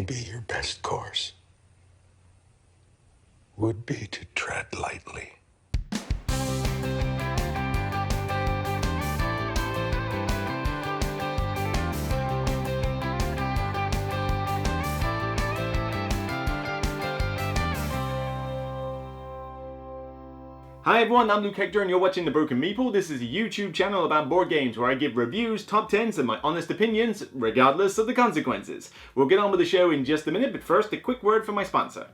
Maybe your best course would be to tread lightly. Hi everyone, I'm Luke Hector and you're watching The Broken Meeple. This is a YouTube channel about board games where I give reviews, top 10s and my honest opinions, regardless of the consequences. We'll get on with the show in just a minute, but first a quick word from my sponsor.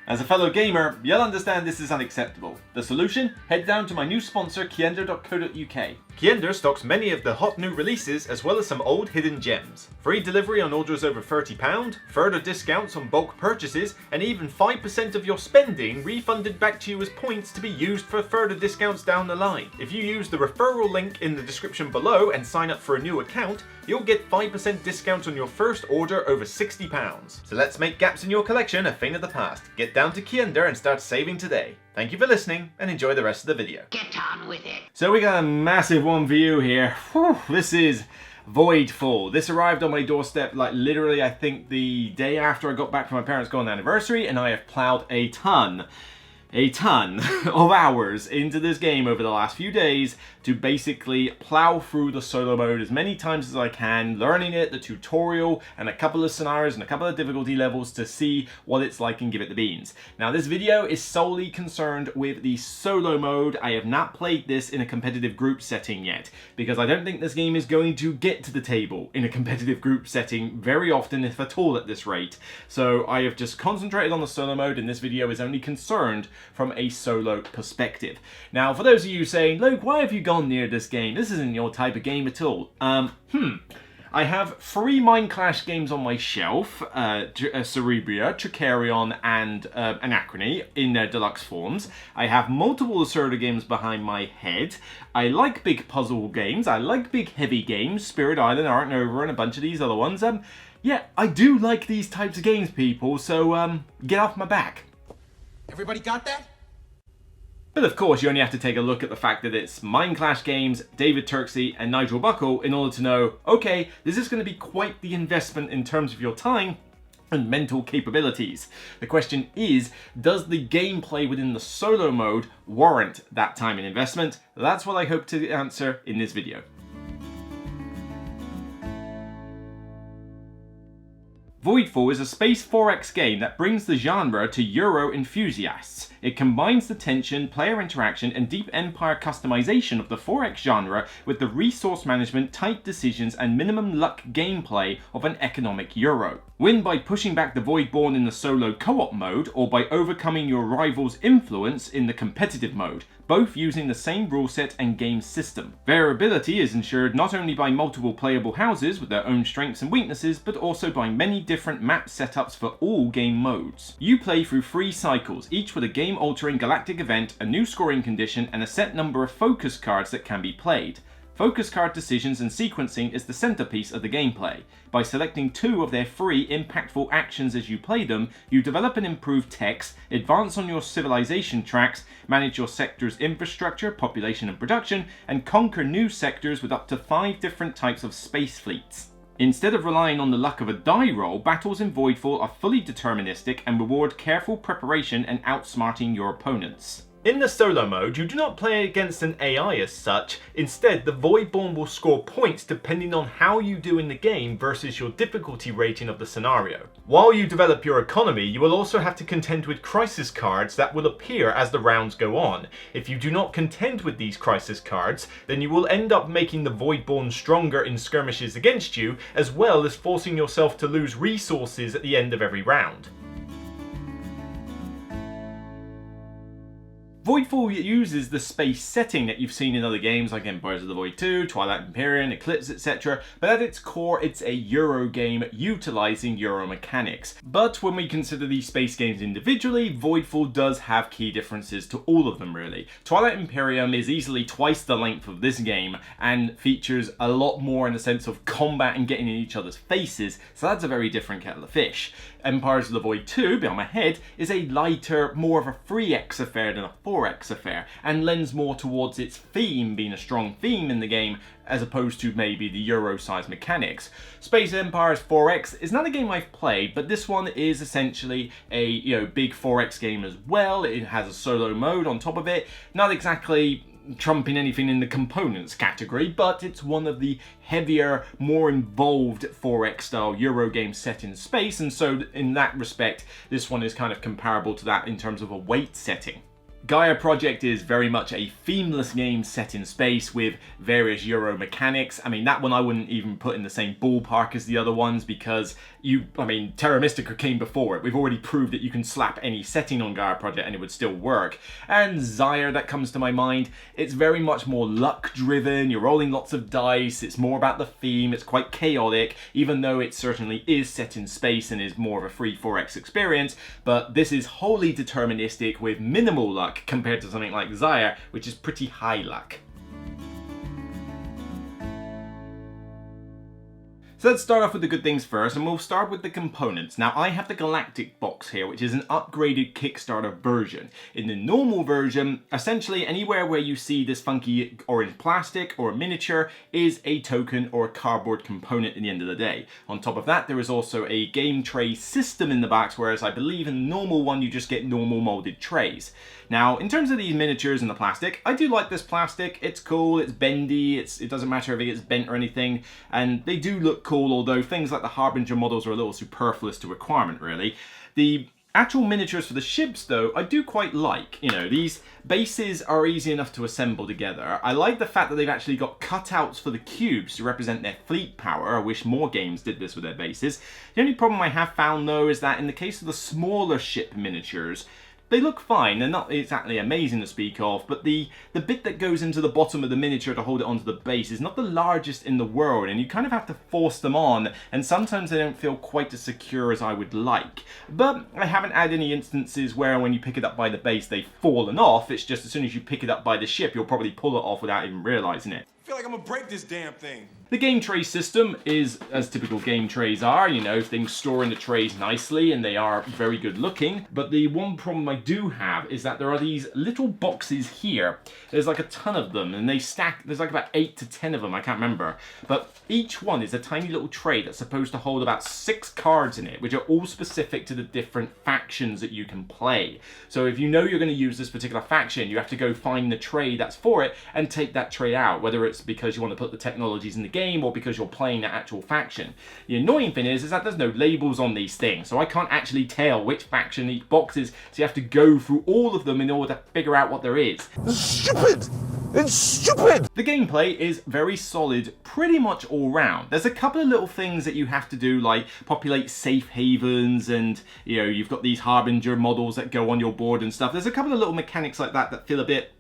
As a fellow gamer, you'll understand this is unacceptable. The solution? Head down to my new sponsor, KIENDA.co.uk. KIENDA stocks many of the hot new releases as well as some old hidden gems. Free delivery on orders over £30, further discounts on bulk purchases, and even 5% of your spending refunded back to you as points to be used for further discounts down the line. If you use the referral link in the description below and sign up for a new account, you'll get 5% discount on your first order over £60. So let's make gaps in your collection a thing of the past. Get down to KIENDA and start saving today. Thank you for listening and enjoy the rest of the video. Get on with it. So we got a massive one for you here. Whew, this is Voidfall. This arrived on my doorstep like literally I think the day after I got back from my parents' golden anniversary, and I have plowed a ton of hours into this game over the last few days to basically plow through the solo mode as many times as I can, learning it, the tutorial, and a couple of scenarios and a couple of difficulty levels to see what it's like and give it the beans. Now this video is solely concerned with the solo mode. I have not played this in a competitive group setting yet, because I don't think this game is going to get to the table in a competitive group setting very often, if at all, at this rate. So I have just concentrated on the solo mode, and this video is only concerned from a solo perspective. Now, for those of you saying, Luke, why have you gone near this game? This isn't your type of game at all. I have 3 Mind Clash games on my shelf, Cerebria, Tricarion, and Anachrony in their deluxe forms. I have multiple Lacerda games behind my head. I like big puzzle games. I like big heavy games, Spirit Island, Art Nova, and a bunch of these other ones. Yeah, I do like these types of games, people, so get off my back. Everybody got that? But of course, you only have to take a look at the fact that it's Mind Clash Games, David Turksey, and Nigel Buckle in order to know, okay, this is going to be quite the investment in terms of your time and mental capabilities. The question is, does the gameplay within the solo mode warrant that time and investment? That's what I hope to answer in this video. Voidfall is a space 4X game that brings the genre to Euro enthusiasts. It combines the tension, player interaction, and deep empire customization of the 4X genre with the resource management, tight decisions, and minimum luck gameplay of an economic Euro. Win by pushing back the Voidborn in the solo co-op mode, or by overcoming your rival's influence in the competitive mode, both using the same rule set and game system. Variability is ensured not only by multiple playable houses with their own strengths and weaknesses, but also by many different map setups for all game modes. You play through 3 cycles, each with a game-altering Galactic event, a new scoring condition, and a set number of focus cards that can be played. Focus card decisions and sequencing is the centerpiece of the gameplay. By selecting 2 of their 3 impactful actions as you play them, you develop and improve techs, advance on your civilization tracks, manage your sector's infrastructure, population and production, and conquer new sectors with up to 5 different types of space fleets. Instead of relying on the luck of a die roll, battles in Voidfall are fully deterministic and reward careful preparation and outsmarting your opponents. In the solo mode, you do not play against an AI as such. Instead, the Voidborn will score points depending on how you do in the game versus your difficulty rating of the scenario. While you develop your economy, you will also have to contend with crisis cards that will appear as the rounds go on. If you do not contend with these crisis cards, then you will end up making the Voidborn stronger in skirmishes against you, as well as forcing yourself to lose resources at the end of every round. Voidfall uses the space setting that you've seen in other games like Empires of the Void 2, Twilight Imperium, Eclipse, etc. But at its core, it's a Euro game utilizing Euro mechanics. But when we consider these space games individually, Voidfall does have key differences to all of them really. Twilight Imperium is easily twice the length of this game and features a lot more in the sense of combat and getting in each other's faces, so that's a very different kettle of fish. Empires of the Void 2, beyond my head, is a lighter, more of a 3x affair than a 4x. 4X affair, and lends more towards its theme being a strong theme in the game, as opposed to maybe the Euro size mechanics. Space Empires 4X is not a game I've played, but this one is essentially a big 4X game as well. It has a solo mode on top of it. Not exactly trumping anything in the components category, but it's one of the heavier, more involved 4X style Euro games set in space, and so in that respect, this one is kind of comparable to that in terms of a weight setting. Gaia Project is very much a themeless game set in space with various Euro mechanics. I mean, that one I wouldn't even put in the same ballpark as the other ones because Terra Mystica came before it. We've already proved that you can slap any setting on Gaia Project and it would still work. And Zyre, that comes to my mind. It's very much more luck driven. You're rolling lots of dice. It's more about the theme. It's quite chaotic, even though it certainly is set in space and is more of a free 4X experience. But this is wholly deterministic with minimal luck compared to something like Zyre, which is pretty high luck. So let's start off with the good things first, and we'll start with the components. Now, I have the Galactic box here, which is an upgraded Kickstarter version. In the normal version, essentially anywhere where you see this funky orange plastic or a miniature is a token or a cardboard component at the end of the day. On top of that, there is also a game tray system in the box, whereas I believe in the normal one you just get normal molded trays. Now, in terms of these miniatures and the plastic, I do like this plastic. It's cool, it's bendy, it doesn't matter if it gets bent or anything, and they do look cool, although things like the Harbinger models are a little superfluous to requirement, really. The actual miniatures for the ships, though, I do quite like. These bases are easy enough to assemble together. I like the fact that they've actually got cutouts for the cubes to represent their fleet power. I wish more games did this with their bases. The only problem I have found, though, is that in the case of the smaller ship miniatures, they look fine. They're not exactly amazing to speak of, but the bit that goes into the bottom of the miniature to hold it onto the base is not the largest in the world, and you kind of have to force them on, and sometimes they don't feel quite as secure as I would like. But I haven't had any instances where when you pick it up by the base they've fallen off. It's just as soon as you pick it up by the ship, you'll probably pull it off without even realizing it. I feel like I'm gonna break this damn thing. The game tray system is as typical game trays are, things store in the trays nicely and they are very good looking. But the one problem I do have is that there are these little boxes here. There's like a ton of them and they stack, there's like about 8 to 10 of them, I can't remember. But each one is a tiny little tray that's supposed to hold about 6 cards in it, which are all specific to the different factions that you can play. So if you know you're going to use this particular faction, you have to go find the tray that's for it and take that tray out, whether it's because you want to put the technologies in the game or because you're playing the actual faction. The annoying thing is that there's no labels on these things, so I can't actually tell which faction each box is, so you have to go through all of them in order to figure out what there is. It's stupid! It's stupid! The gameplay is very solid pretty much all round. There's a couple of little things that you have to do, like populate safe havens, and you've got these Harbinger models that go on your board and stuff. There's a couple of little mechanics like that that feel a bit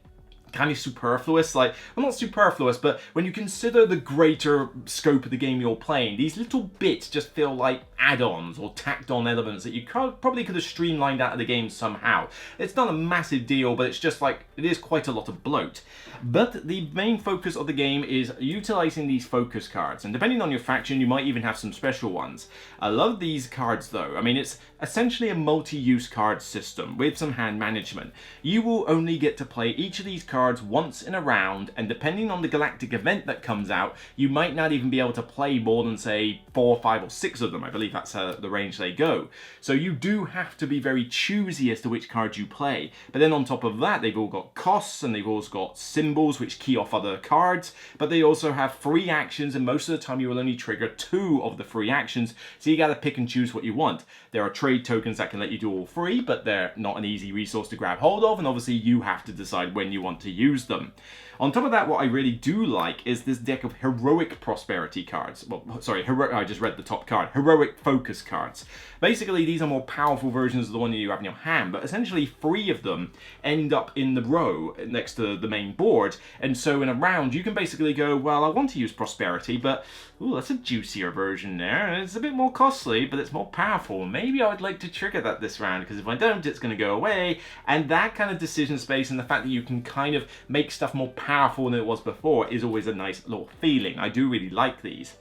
kind of superfluous, well, not superfluous, but when you consider the greater scope of the game you're playing, these little bits just feel like add-ons or tacked on elements that you probably could have streamlined out of the game somehow. It's not a massive deal, but it's just like, it is quite a lot of bloat. But the main focus of the game is utilizing these focus cards, and depending on your faction, you might even have some special ones. I love these cards though. It's essentially a multi-use card system with some hand management. You will only get to play each of these cards once in a round, and depending on the Galactic event that comes out, you might not even be able to play more than, say, 4, 5, or 6 of them. I believe that's the range they go. So you do have to be very choosy as to which cards you play. But then on top of that, they've all got costs, and they've also got symbols which key off other cards, but they also have free actions, and most of the time you will only trigger 2 of the free actions, so you gotta pick and choose what you want. There are trade tokens that can let you do all 3, but they're not an easy resource to grab hold of, and obviously you have to decide when you want to use them. On top of that, what I really do like is this deck of heroic prosperity cards. Well, sorry, I just read the top card. Heroic focus cards. Basically, these are more powerful versions of the one that you have in your hand, but essentially 3 of them end up in the row next to the main board, and so in a round you can basically go, well, I want to use prosperity, but ooh, that's a juicier version there, and it's a bit more costly, but it's more powerful. Maybe I would like to trigger that this round, because if I don't, it's going to go away. And that kind of decision space and the fact that you can kind of make stuff more powerful than it was before is always a nice little feeling. I do really like these.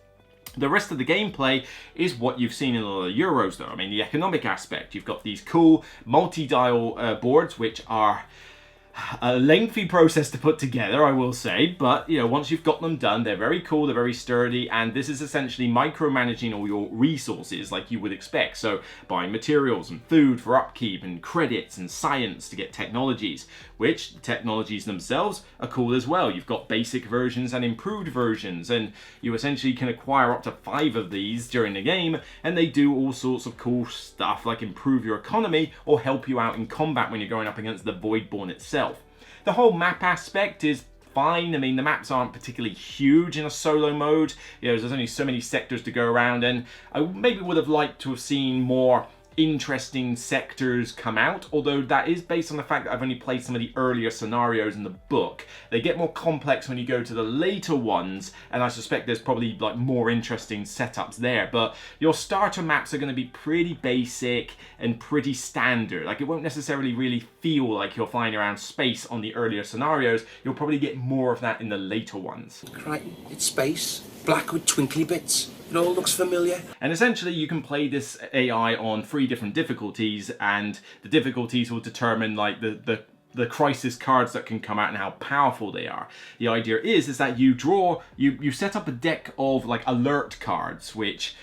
The rest of the gameplay is what you've seen in a lot of Euros though. The economic aspect. You've got these cool multi-dial boards which are a lengthy process to put together, I will say, but you know, once you've got them done, they're very cool, they're very sturdy, and this is essentially micromanaging all your resources like you would expect. So buying materials and food for upkeep and credits and science to get technologies, which technologies themselves are cool as well. You've got basic versions and improved versions, and you essentially can acquire up to 5 of these during the game, and they do all sorts of cool stuff like improve your economy or help you out in combat when you're going up against the Voidborn itself. The whole map aspect is fine. I mean, the maps aren't particularly huge in a solo mode. You know, there's only so many sectors to go around, and I maybe would have liked to have seen more interesting sectors come out, although that is based on the fact that I've only played some of the earlier scenarios in the book. They get more complex when you go to the later ones, and I suspect there's probably like more interesting setups there, but your starter maps are going to be pretty basic and pretty standard. Like, it won't necessarily really feel like you're flying around space on the earlier scenarios. You'll probably get more of that in the later ones. Right, it's space, black with twinkly bits. It all looks familiar. And essentially you can play this AI on 3 different difficulties, and the difficulties will determine like the crisis cards that can come out and how powerful they are. The idea is that you set up a deck of like alert cards, which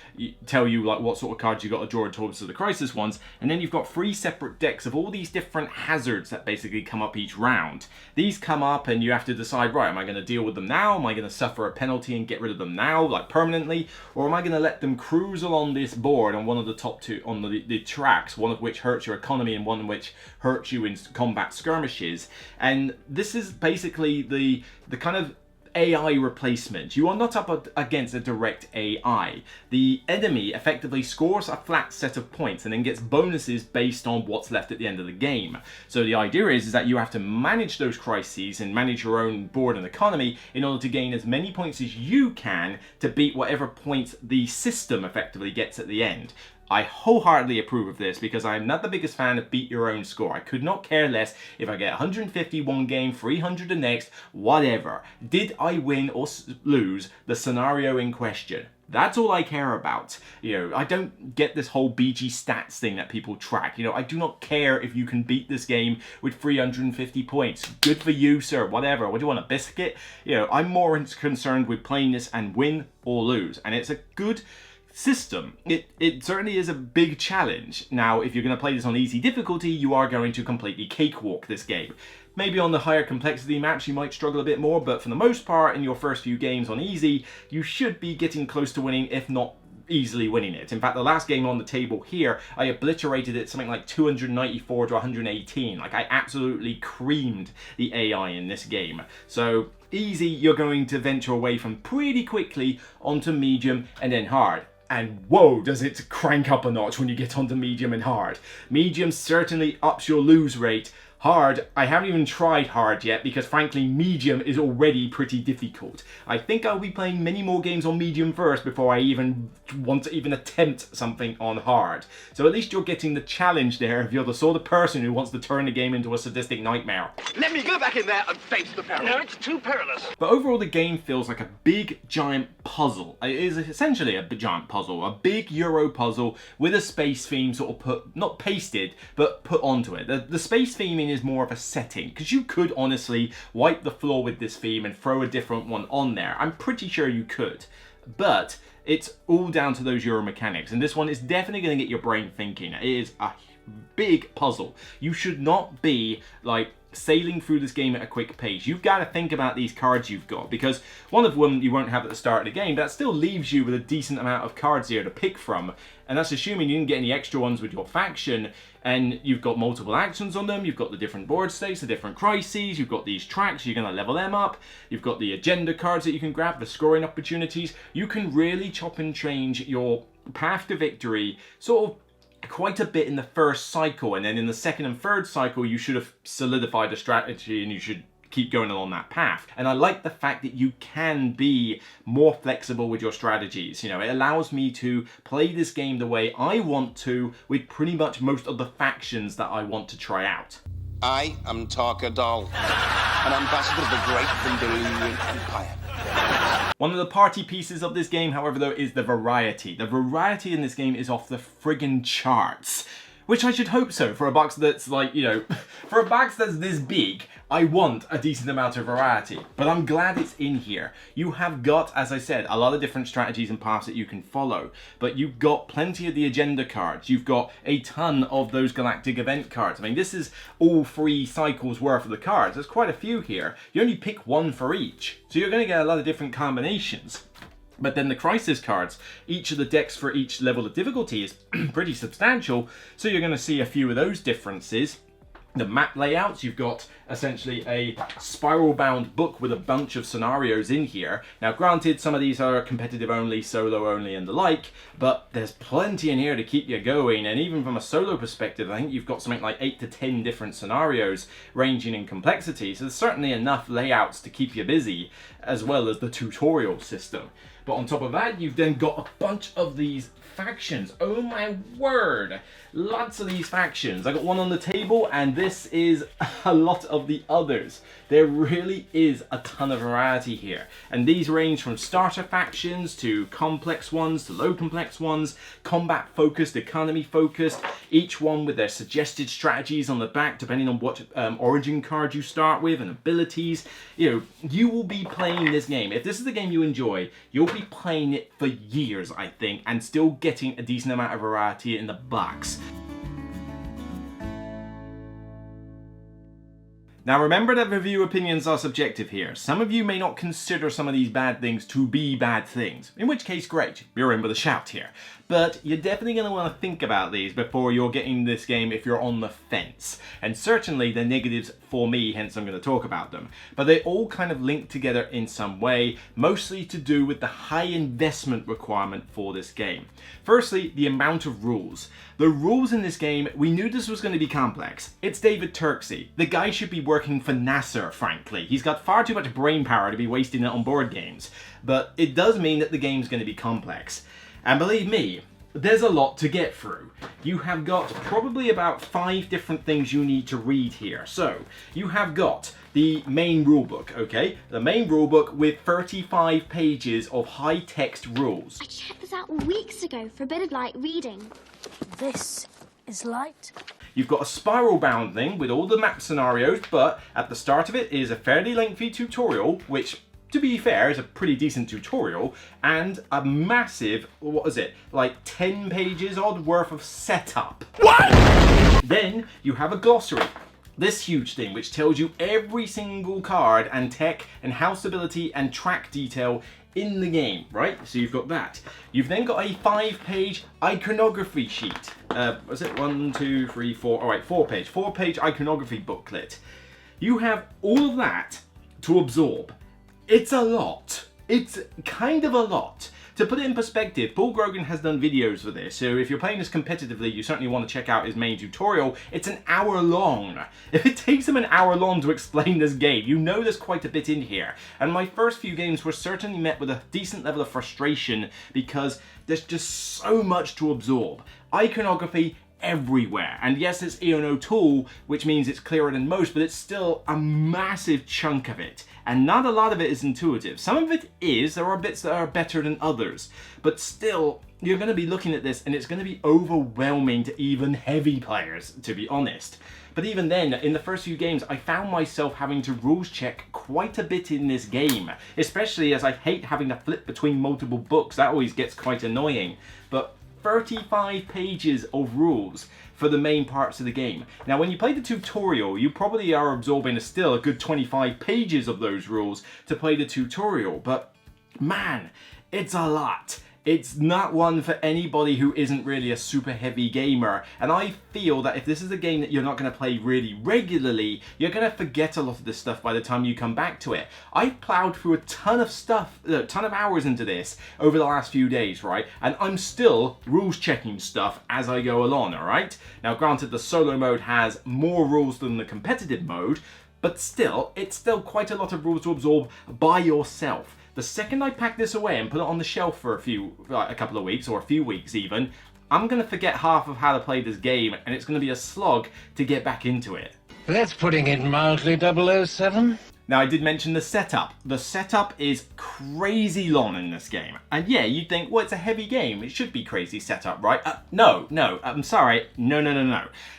tell you like what sort of cards you got to draw in terms of the crisis ones, and then you've got 3 separate decks of all these different hazards that basically come up each round. These come up and you have to decide, right, am I going to deal with them now? Am I going to suffer a penalty and get rid of them now, like permanently? Or am I going to let them cruise along this board on one of the top 2 on the tracks, one of which hurts your economy and one of which hurts you in combat skirmishes? And this is basically the kind of AI replacement. You are not up against a direct AI. The enemy effectively scores a flat set of points and then gets bonuses based on what's left at the end of the game. So the idea is that you have to manage those crises and manage your own board and economy in order to gain as many points as you can to beat whatever points the system effectively gets at the end. I wholeheartedly approve of this because I'm not the biggest fan of beat your own score. I could not care less if I get 150 one game, 300 the next, whatever. Did I win or lose the scenario in question? That's all I care about. You know, I don't get this whole BG stats thing that people track. You know, I do not care if you can beat this game with 350 points. Good for you, sir, whatever. What do you want, a biscuit? You know, I'm more concerned with playing this and win or lose. And it's a good system. It certainly is a big challenge. Now, if you're going to play this on easy difficulty, you are going to completely cakewalk this game. Maybe on the higher complexity maps you might struggle a bit more, but for the most part, in your first few games on easy, you should be getting close to winning, if not easily winning it. In fact, the last game on the table here, I obliterated it something like 294 to 118. Like, I absolutely creamed the AI in this game. So easy, you're going to venture away from pretty quickly onto medium and then hard. And whoa, does it crank up a notch when you get onto medium and hard. Medium certainly ups your lose rate. Hard, I haven't even tried hard yet because frankly medium is already pretty difficult. I think I'll be playing many more games on medium first before I even want to even attempt something on hard. So at least you're getting the challenge there if you're the sort of person who wants to turn the game into a sadistic nightmare. Let me go back in there and face the peril. No, it's too perilous. But overall the game feels like a big giant puzzle. It is essentially a giant puzzle, a big Euro puzzle with a space theme sort of not pasted, but put onto it. The space theming is more of a setting, because you could honestly wipe the floor with this theme and throw a different one on there. I'm pretty sure you could, but it's all down to those Euro mechanics, and this one is definitely going to get your brain thinking. It is a big puzzle. You should not be like sailing through this game at a quick pace. You've got to think about these cards you've got, because one of them you won't have at the start of the game. That still leaves you with a decent amount of cards here to pick from, and that's assuming you didn't get any extra ones with your faction, and you've got multiple actions on them. You've got the different board states, the different crises, you've got these tracks, you're going to level them up, you've got the agenda cards that you can grab, the scoring opportunities. You can really chop and change your path to victory sort of quite a bit in the first cycle, and then in the second and third cycle you should have solidified a strategy and you should keep going along that path. And I like the fact that you can be more flexible with your strategies. You know, it allows me to play this game the way I want to with pretty much most of the factions that I want to try out. I am Tarka Doll, an ambassador of the great Vandalian Empire. One of the party pieces of this game, however, though, is the variety. The variety in this game is off the friggin' charts. Which I should hope so for a box that's like, you know, for a box that's this big, I want a decent amount of variety. But I'm glad it's in here. You have got, as I said, a lot of different strategies and paths that you can follow. But you've got plenty of the agenda cards. You've got a ton of those Galactic event cards. I mean, this is all 3 cycles worth of the cards. There's quite a few here. You only pick 1 for each. So you're going to get a lot of different combinations. But then the crisis cards, each of the decks for each level of difficulty is pretty substantial, so you're going to see a few of those differences. The map layouts, you've got essentially a spiral-bound book with a bunch of scenarios in here. Now granted, some of these are competitive only, solo only and the like, but there's plenty in here to keep you going, and even from a solo perspective, I think you've got something like 8 to 10 different scenarios ranging in complexity, so there's certainly enough layouts to keep you busy, as well as the tutorial system. But on top of that, you've then got a bunch of these factions. Oh my word! Lots of these factions. I got one on the table, and this is a lot of the others. There really is a ton of variety here. And these range from starter factions to complex ones to low complex ones, combat focused, economy focused, each one with their suggested strategies on the back depending on what origin card you start with and abilities. You know, you will be playing this game. If this is the game you enjoy, you'll be playing it for years, I think, and still getting a decent amount of variety in the box. Now remember that review opinions are subjective here. Some of you may not consider some of these bad things to be bad things, in which case great, you're in with a shout here. But you're definitely going to want to think about these before you're getting this game if you're on the fence. And certainly they're negatives for me, hence I'm going to talk about them. But they all kind of link together in some way, mostly to do with the high investment requirement for this game. Firstly, the amount of rules. The rules in this game, we knew this was going to be complex. It's David Turksey. The guy should be working for NASA, frankly. He's got far too much brain power to be wasting it on board games. But it does mean that the game's going to be complex. And believe me, there's a lot to get through. You have got probably about 5 different things you need to read here. So, you have got the main rulebook, okay? The main rulebook with 35 pages of high-text rules. I checked this out weeks ago for a bit of light reading. This is light. You've got a spiral-bound thing with all the map scenarios, but at the start of it is a fairly lengthy tutorial, which, to be fair, is a pretty decent tutorial, and a massive, what is it, like 10 pages odd worth of setup. What? Then you have a glossary. This huge thing which tells you every single card and tech and house ability and track detail in the game, right? So you've got that. You've then got a 5-page iconography sheet. Was it 1, 2, 3, 4? All right, 4-page iconography booklet. You have all of that to absorb. It's a lot. It's kind of a lot. To put it in perspective, Paul Grogan has done videos for this, so if you're playing this competitively, you certainly want to check out his main tutorial. It's an hour long. If it takes him an hour long to explain this game, you know there's quite a bit in here. And my first few games were certainly met with a decent level of frustration because there's just so much to absorb. Iconography everywhere. And yes, it's Ian O'Toole, which means it's clearer than most, but it's still a massive chunk of it. And not a lot of it is intuitive. Some of it is, there are bits that are better than others. But still, you're going to be looking at this and it's going to be overwhelming to even heavy players, to be honest. But even then, in the first few games, I found myself having to rules check quite a bit in this game. Especially as I hate having to flip between multiple books. That always gets quite annoying. But 35 pages of rules for the main parts of the game. Now when you play the tutorial, you probably are absorbing still a good 25 pages of those rules to play the tutorial, but man, it's a lot. It's not one for anybody who isn't really a super heavy gamer, and I feel that if this is a game that you're not going to play really regularly, you're going to forget a lot of this stuff by the time you come back to it. I've plowed through a ton of stuff, a ton of hours into this over the last few days, right? And I'm still rules checking stuff as I go along, alright? Now granted, the solo mode has more rules than the competitive mode, but still, it's still quite a lot of rules to absorb by yourself. The second I pack this away and put it on the shelf for a couple of weeks, or a few weeks even, I'm going to forget half of how to play this game, and it's going to be a slog to get back into it. That's putting it mildly, 007. Now, I did mention the setup. The setup is crazy long in this game. And yeah, you'd think, well, it's a heavy game. It should be crazy setup, right? No, I'm sorry. No.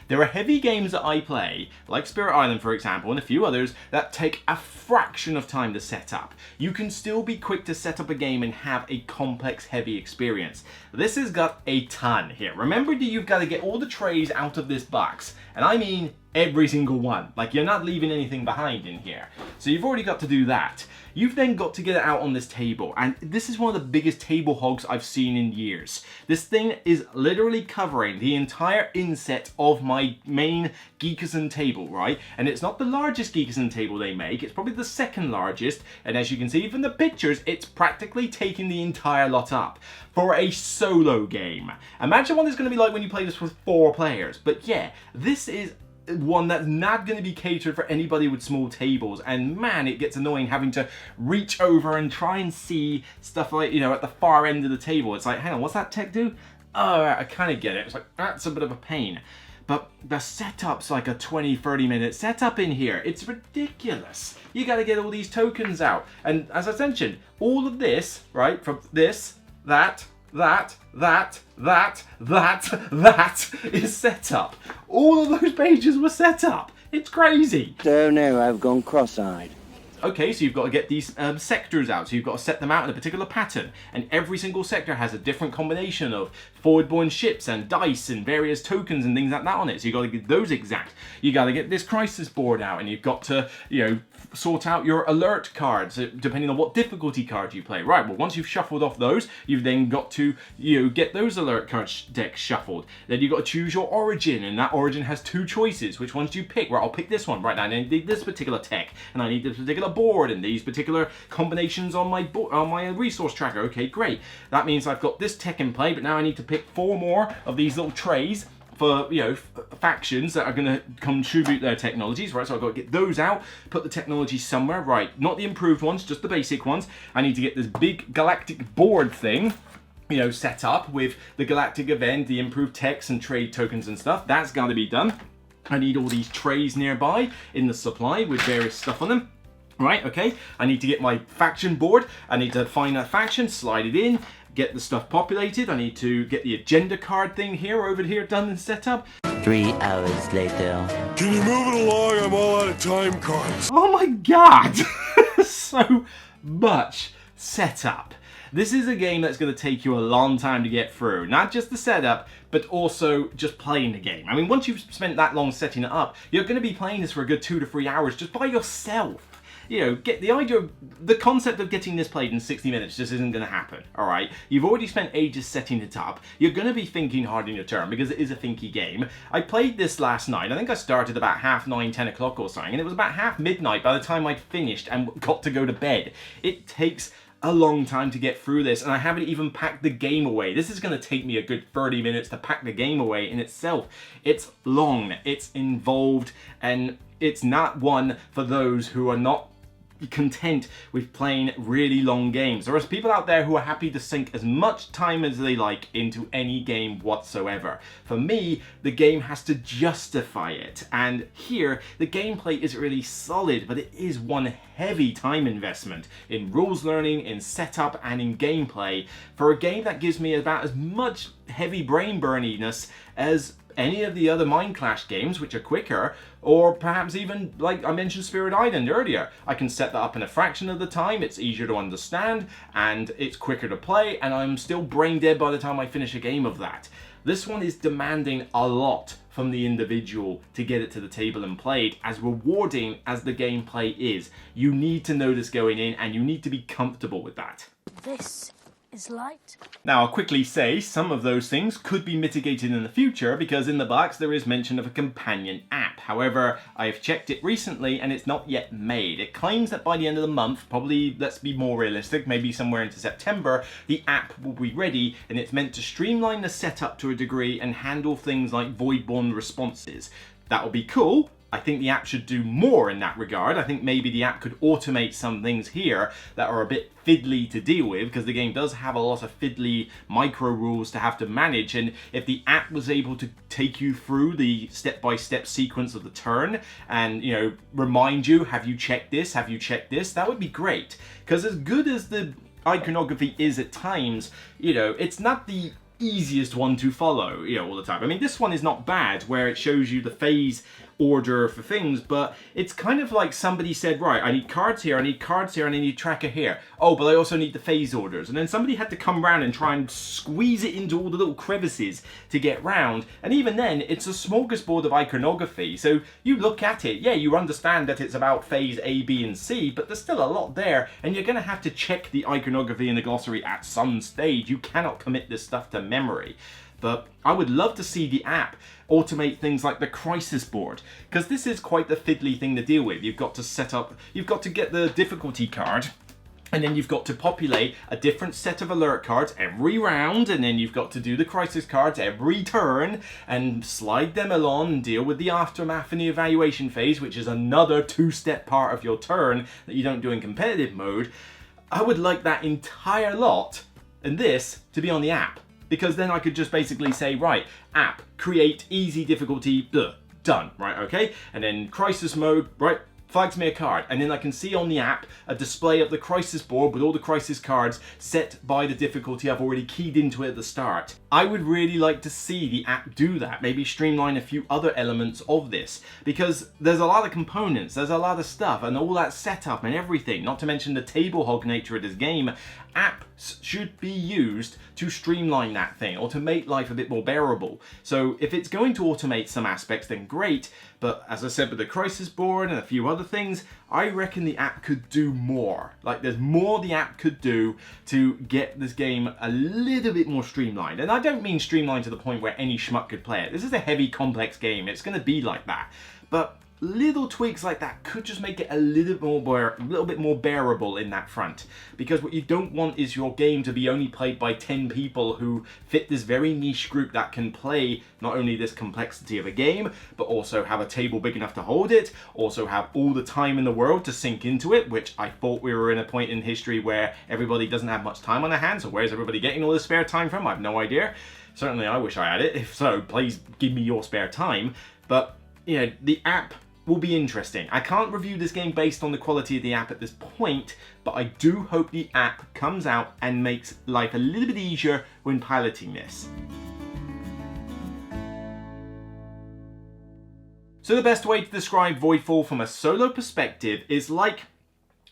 There are heavy games that I play, like Spirit Island, for example, and a few others, that take a fraction of time to set up. You can still be quick to set up a game and have a complex, heavy experience. This has got a ton here. Remember that you've got to get all the trays out of this box. And I mean every single one. Like, you're not leaving anything behind in here. So you've already got to do that. You've then got to get it out on this table, and this is one of the biggest table hogs I've seen in years. This thing is literally covering the entire inset of my main Geekison table, right? And it's not the largest Geekison table they make, it's probably the second largest, and as you can see from the pictures, it's practically taking the entire lot up for a solo game. Imagine what it's going to be like when you play this with 4 players, but yeah, this is one that's not going to be catered for anybody with small tables, and man, it gets annoying having to reach over and try and see stuff like, you know, at the far end of the table. It's like, hang on, what's that tech do? Oh, I kind of get it. It's like, that's a bit of a pain. But the setup's like a 20-30 minute setup in here. It's ridiculous. You got to get all these tokens out, and as I mentioned, all of this, right, from this, that is set up. All of those pages were set up. It's crazy. Oh no, I've gone cross-eyed. Okay, so you've got to get these sectors out, so you've got to set them out in a particular pattern, and every single sector has a different combination of Voidborn ships and dice and various tokens and things like that on it, so you've got to get those exact. You got to get this crisis board out, and you've got to, you know, sort out your alert cards, depending on what difficulty card you play. Right, well, once you've shuffled off those, you've then got to, you know, get those alert card decks shuffled. Then you've got to choose your origin, and that origin has 2 choices. Which ones do you pick? Right, I'll pick this one. Right, now I need this particular tech, and I need this particular board and these particular combinations on my resource tracker. Okay, great. That means I've got this tech in play, but now I need to pick 4 more of these little trays for, you know, factions that are going to contribute their technologies, right? So I've got to get those out, put the technology somewhere, right? Not the improved ones, just the basic ones. I need to get this big galactic board thing, you know, set up with the galactic event, the improved techs and trade tokens and stuff. That's got to be done. I need all these trays nearby in the supply with various stuff on them. Right, okay, I need to get my faction board, I need to find that faction, slide it in, get the stuff populated, I need to get the agenda card thing here, over here, done and set up. 3 hours later. Can you move it along? I'm all out of time cards. Oh my god! So much setup. This is a game that's going to take you a long time to get through. Not just the setup, but also just playing the game. I mean, once you've spent that long setting it up, you're going to be playing this for a good 2 to 3 hours just by yourself. You know, get the idea of the concept of getting this played in 60 minutes just isn't going to happen, all right? You've already spent ages setting it up. You're going to be thinking hard in your turn because it is a thinky game. I played this last night. I think I started about 9:30, 10 o'clock or something, and it was about half midnight by the time I'd finished and got to go to bed. It takes a long time to get through this, and I haven't even packed the game away. This is going to take me a good 30 minutes to pack the game away in itself. It's long, it's involved, and it's not one for those who are not content with playing really long games. There are people out there who are happy to sink as much time as they like into any game whatsoever. For me, the game has to justify it, and here the gameplay is really solid, but it is one heavy time investment in rules learning, in setup, and in gameplay for a game that gives me about as much heavy brain burniness as any of the other Mind Clash games, which are quicker, or perhaps even, like I mentioned, Spirit Island earlier. I can set that up in a fraction of the time, it's easier to understand, and it's quicker to play, and I'm still brain dead by the time I finish a game of that. This one is demanding a lot from the individual to get it to the table and play it. As rewarding as the gameplay is, you need to know this going in, and you need to be comfortable with that. This is light. Now, I'll quickly say some of those things could be mitigated in the future because in the box there is mention of a companion app. However, I've checked it recently and it's not yet made. It claims that by the end of the month, probably, let's be more realistic, maybe somewhere into September, the app will be ready, and it's meant to streamline the setup to a degree and handle things like Voidborn responses. That will be cool, I think the app should do more in that regard. I think maybe the app could automate some things here that are a bit fiddly to deal with, because the game does have a lot of fiddly micro rules to have to manage, and if the app was able to take you through the step-by-step sequence of the turn and, you know, remind you, have you checked this, have you checked this, that would be great. Because as good as the iconography is at times, you know, it's not the easiest one to follow, you know, all the time. I mean, this one is not bad, where it shows you the phase order for things, but it's kind of like somebody said, right, I need cards here, I need cards here, and I need tracker here. Oh, but I also need the phase orders. And then somebody had to come around and try and squeeze it into all the little crevices to get round. And even then, it's a smorgasbord of iconography. So you look at it, yeah, you understand that it's about phase A, B, and C, but there's still a lot there, and you're going to have to check the iconography in the glossary at some stage. You cannot commit this stuff to memory. But I would love to see the app automate things like the crisis board, because this is quite the fiddly thing to deal with. You've got to set up, you've got to get the difficulty card, and then you've got to populate a different set of alert cards every round, and then you've got to do the crisis cards every turn and slide them along and deal with the aftermath and the evaluation phase, which is another two-step part of your turn that you don't do in competitive mode. I would like that entire lot and this to be on the app. Because then I could just basically say, right, app, create easy difficulty, done, right, okay? And then crisis mode, right, flags me a card. And then I can see on the app a display of the crisis board with all the crisis cards set by the difficulty I've already keyed into it at the start. I would really like to see the app do that, maybe streamline a few other elements of this, because there's a lot of components, there's a lot of stuff, and all that setup and everything, not to mention the table hog nature of this game. Apps should be used to streamline that thing, or to make life a bit more bearable. So if it's going to automate some aspects, then great, but as I said with the crisis board and a few other things, I reckon the app could do more. Like, there's more the app could do to get this game a little bit more streamlined. And I don't mean streamlined to the point where any schmuck could play it. This is a heavy, complex game. It's going to be like that. But little tweaks like that could just make it a little bit more bearable in that front. Because what you don't want is your game to be only played by 10 people who fit this very niche group that can play not only this complexity of a game, but also have a table big enough to hold it, also have all the time in the world to sink into it, which I thought we were in a point in history where everybody doesn't have much time on their hands. So where's everybody getting all this spare time from? I have no idea. Certainly I wish I had it. If so, please give me your spare time. But, you know, the app will be interesting. I can't review this game based on the quality of the app at this point, but I do hope the app comes out and makes life a little bit easier when piloting this. So the best way to describe Voidfall from a solo perspective is like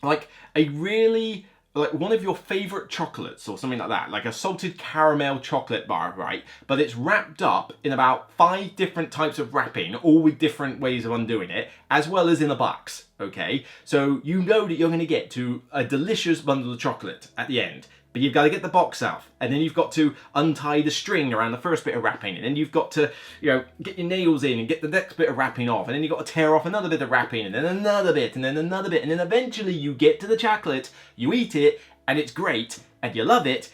a really, like one of your favorite chocolates or something like that, like a salted caramel chocolate bar, right? But it's wrapped up in about 5 different types of wrapping, all with different ways of undoing it, as well as in a box, okay? So you know that you're going to get to a delicious bundle of chocolate at the end, but you've got to get the box off, and then you've got to untie the string around the first bit of wrapping, and then you've got to, you know, get your nails in and get the next bit of wrapping off, and then you've got to tear off another bit of wrapping, and then another bit, and then another bit, and then eventually you get to the chocolate, you eat it, and it's great, and you love it,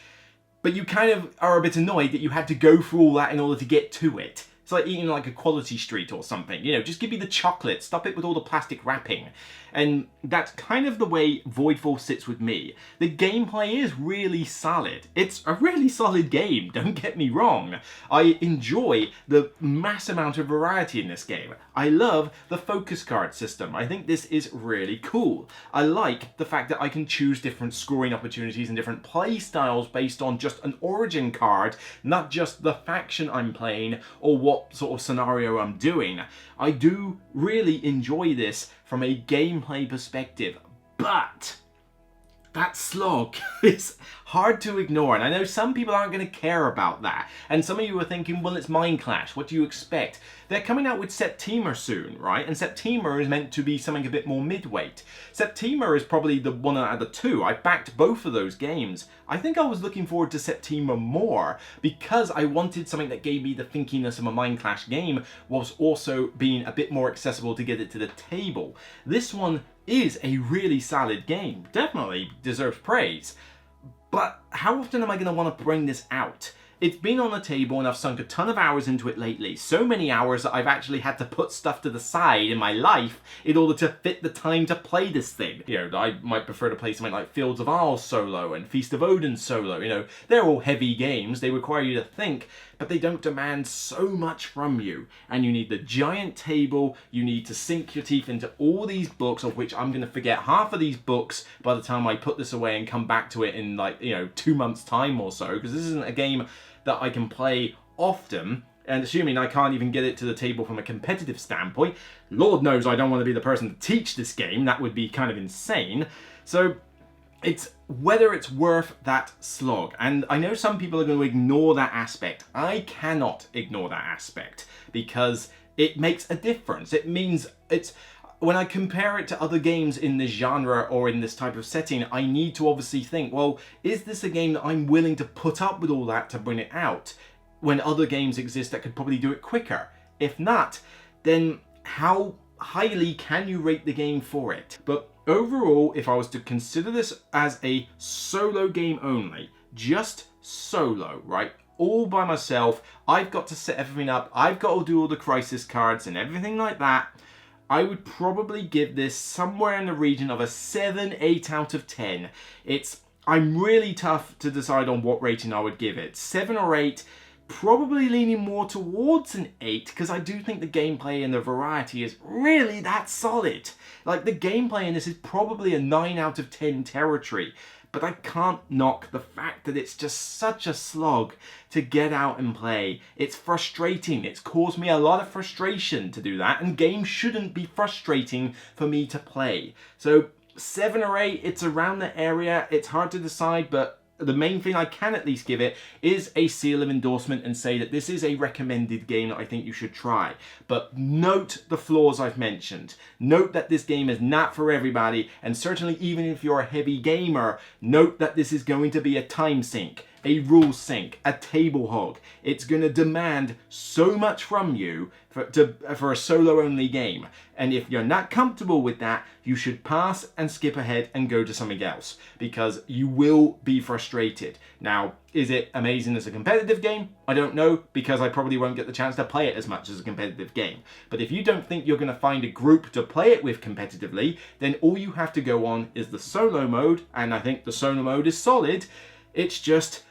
but you kind of are a bit annoyed that you had to go through all that in order to get to it. It's like eating like a Quality Street or something, you know, just give me the chocolate, stop it with all the plastic wrapping. And that's kind of the way Voidfall sits with me. The gameplay is really solid. It's a really solid game, don't get me wrong. I enjoy the mass amount of variety in this game. I love the focus card system. I think this is really cool. I like the fact that I can choose different scoring opportunities and different play styles based on just an origin card, not just the faction I'm playing or what sort of scenario I'm doing. I do really enjoy this from a gameplay perspective, but that slog is hard to ignore, and I know some people aren't going to care about that, and some of you are thinking, well, it's Mind Clash, what do you expect? They're coming out with September soon, right? And September is meant to be something a bit more midweight. September is probably the one out of the two. I backed both of those games. I think I was looking forward to September more because I wanted something that gave me the thinkiness of a Mind Clash game whilst also being a bit more accessible to get it to the table. This one is a really solid game, definitely deserves praise. But how often am I going to want to bring this out? It's been on the table and I've sunk a ton of hours into it lately. So many hours that I've actually had to put stuff to the side in my life in order to fit the time to play this thing. You know, I might prefer to play something like Fields of Arle solo and Feast of Odin solo. You know, they're all heavy games. They require you to think, but they don't demand so much from you. And you need the giant table. You need to sink your teeth into all these books, of which I'm going to forget half of these books by the time I put this away and come back to it in, like, you know, 2 months time or so, because this isn't a game that I can play often, and assuming I can't even get it to the table from a competitive standpoint. Lord knows I don't want to be the person to teach this game. That would be kind of insane. So it's whether it's worth that slog. And I know some people are going to ignore that aspect. I cannot ignore that aspect because it makes a difference. It means it's... When I compare it to other games in this genre or in this type of setting, I need to obviously think, well, is this a game that I'm willing to put up with all that to bring it out when other games exist that could probably do it quicker? If not, then how highly can you rate the game for it? But overall, if I was to consider this as a solo game only, just solo, right? All by myself, I've got to set everything up, I've got to do all the crisis cards and everything like that, I would probably give this somewhere in the region of a 7, 8 out of 10. I'm really tough to decide on what rating I would give it. 7 or 8, probably leaning more towards an 8, because I do think the gameplay and the variety is really that solid. Like, the gameplay in this is probably a 9 out of 10 territory. But I can't knock the fact that it's just such a slog to get out and play. It's frustrating. It's caused me a lot of frustration to do that, and games shouldn't be frustrating for me to play. So 7 or 8, it's around the area. It's hard to decide, but the main thing I can at least give it is a seal of endorsement and say that this is a recommended game that I think you should try. But note the flaws I've mentioned. Note that this game is not for everybody, and certainly even if you're a heavy gamer, note that this is going to be a time sink, a rule sink, a table hog. It's going to demand so much from you for a solo only game. And if you're not comfortable with that, you should pass and skip ahead and go to something else, because you will be frustrated. Now, is it amazing as a competitive game? I don't know, because I probably won't get the chance to play it as much as a competitive game. But if you don't think you're going to find a group to play it with competitively, then all you have to go on is the solo mode, and I think the solo mode is solid. It's just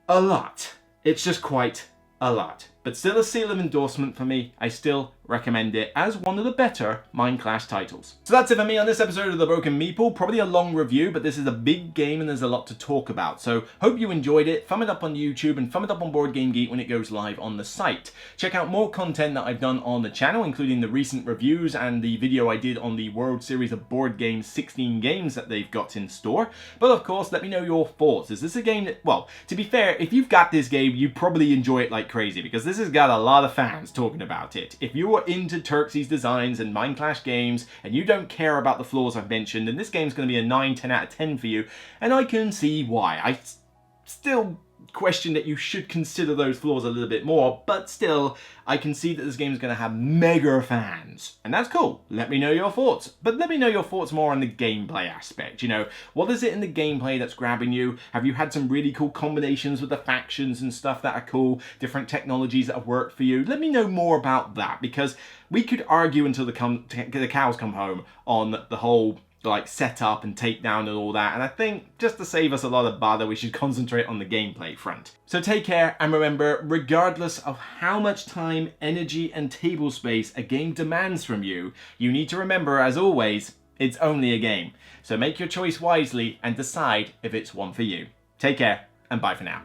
a lot. It's just quite a lot. But still a seal of endorsement for me. I still recommend it as one of the better Mind Clash titles. So that's it for me on this episode of The Broken Meeple. Probably a long review, but this is a big game and there's a lot to talk about. So hope you enjoyed it. Thumb it up on YouTube and thumb it up on Board Game Geek when it goes live on the site. Check out more content that I've done on the channel, including the recent reviews and the video I did on the World Series of Board Games 16 games that they've got in store. But of course, let me know your thoughts. Is this a game that, well, to be fair, if you've got this game, you probably enjoy it like crazy, because this has got a lot of fans talking about it. If you are into Turkcey's designs and Mind Clash games and you don't care about the flaws I've mentioned, then this game's going to be a 9, 10 out of 10 for you, and I can see why. I still question that you should consider those flaws a little bit more, but still, I can see that this game is going to have mega fans, and that's cool. Let me know your thoughts, but let me know your thoughts more on the gameplay aspect. You know, what is it in the gameplay that's grabbing you? Have you had some really cool combinations with the factions and stuff that are cool, different technologies that have worked for you? Let me know more about that, because we could argue until the cows come home on the whole like setup and takedown and all that, and I think just to save us a lot of bother, we should concentrate on the gameplay front. So take care, and remember, regardless of how much time, energy and table space a game demands from you, you need to remember, as always, it's only a game. So make your choice wisely and decide if it's one for you. Take care, and bye for now.